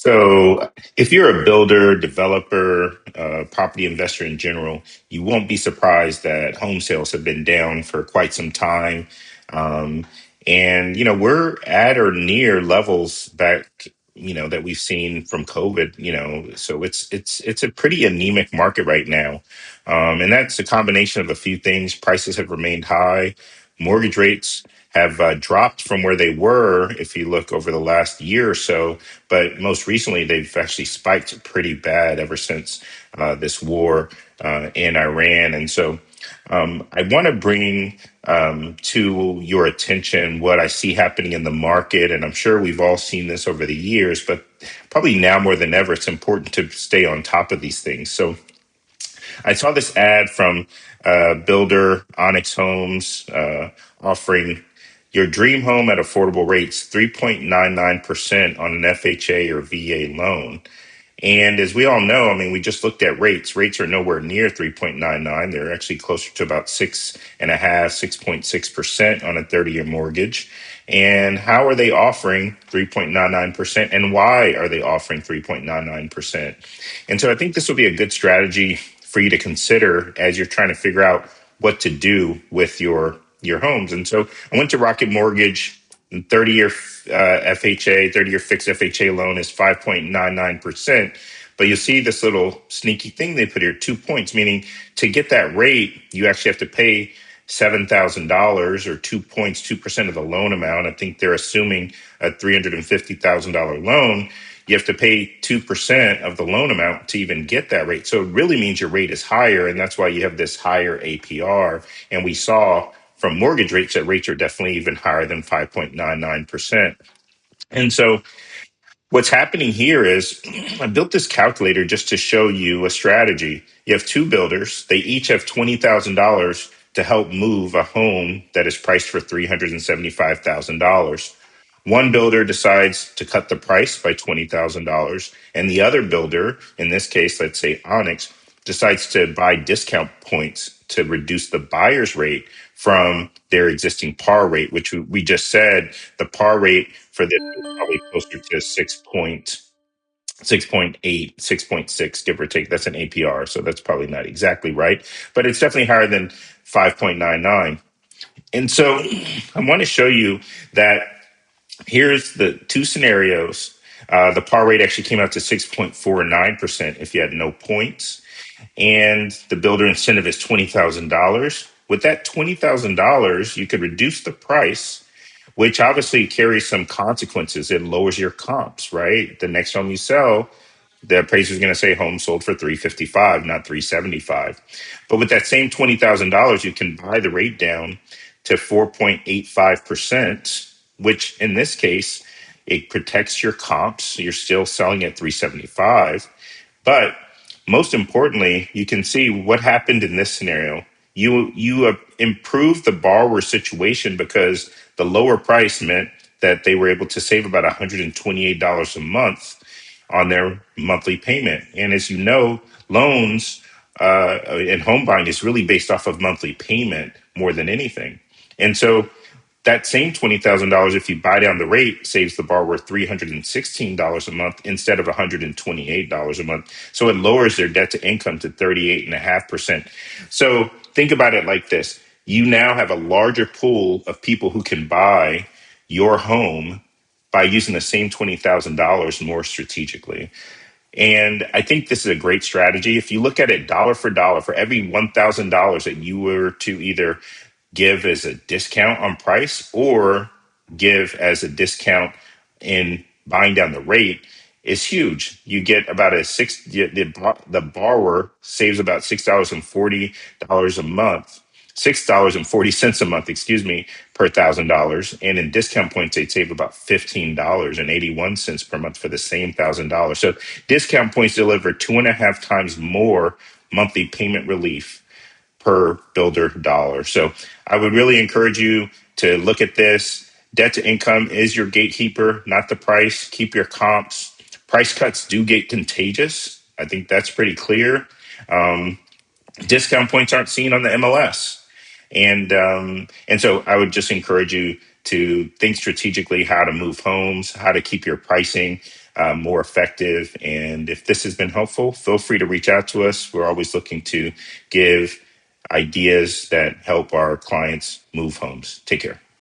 So, if you're a builder, developer, property investor in general, you won't be surprised that home sales have been down for quite some time. Um, and, we're at or near levels back, that we've seen from COVID, so it's a pretty anemic market right now. And that's a combination of a few things. Prices have remained high, mortgage rates have dropped from where they were if you look over the last year or so, but most recently, they've actually spiked pretty bad ever since this war in Iran. And so I want to bring to your attention what I see happening in the market. And I'm sure we've all seen this over the years, but probably now more than ever, it's important to stay on top of these things. So I saw this ad from builder Onyx Homes offering your dream home at affordable rates, 3.99% on an FHA or VA loan. And as we all know, I mean, we just looked at rates. Rates are nowhere near 3.99. They're actually closer to about 6.6% on a 30-year mortgage. And how are they offering 3.99%? And why are they offering 3.99%? And so I think this will be a good strategy for you to consider as you're trying to figure out what to do with your homes. And so I went to Rocket Mortgage. 30-year FHA, 30-year fixed FHA loan is 5.99%. But you'll see this little sneaky thing they put here, 2 points, meaning to get that rate, you actually have to pay $7,000 or 2 points, 2% of the loan amount. I think they're assuming a $350,000 loan. You have to pay 2% of the loan amount to even get that rate. So it really means your rate is higher. And that's why you have this higher APR. And we saw from mortgage rates that rates are definitely even higher than 5.99%. And so what's happening here is I built this calculator just to show you a strategy. You have two builders, they each have $20,000 to help move a home that is priced for $375,000. One builder decides to cut the price by $20,000, and the other builder, in this case, let's say Onyx, decides to buy discount points to reduce the buyer's rate from their existing par rate, which we just said the par rate for this is probably closer to 6.8, 6.6, give or take. That's an APR, so that's probably not exactly right, but it's definitely higher than 5.99. And so I want to show you that here's the two scenarios. The par rate actually came out to 6.49% if you had no points, and the builder incentive is $20,000. With that $20,000, you could reduce the price, which obviously carries some consequences. It lowers your comps, right? The next home you sell, the appraiser is going to say home sold for 355, not 375. But with that same $20,000, you can buy the rate down to 4.85%, which in this case, it protects your comps. You're still selling at 375. But most importantly, you can see what happened in this scenario. You improved the borrower situation because the lower price meant that they were able to save about $128 a month on their monthly payment. And as you know, loans and home buying is really based off of monthly payment more than anything. And so that same $20,000, if you buy down the rate, saves the borrower $316 a month instead of $128 a month. So it lowers their debt to income to 38.5%. So think about it like this. You now have a larger pool of people who can buy your home by using the same $20,000 more strategically. And I think this is a great strategy. If you look at it dollar for dollar, for every $1,000 that you were to either give as a discount on price or give as a discount in buying down the rate is huge. You get about a six, the borrower saves about $6.40 a month, $6.40 a month, excuse me, per $1,000. And in discount points, they'd save about $15.81 per month for the same $1,000. So discount points deliver 2.5 times more monthly payment relief per builder dollar. So I would really encourage you to look at this. Debt to income is your gatekeeper, not the price. Keep your comps. Price cuts do get contagious. I think that's pretty clear. Um, Discount points aren't seen on the MLS. And so I would just encourage you to think strategically how to move homes, how to keep your pricing more effective. And if this has been helpful, feel free to reach out to us. We're always looking to give ideas that help our clients move homes. Take care.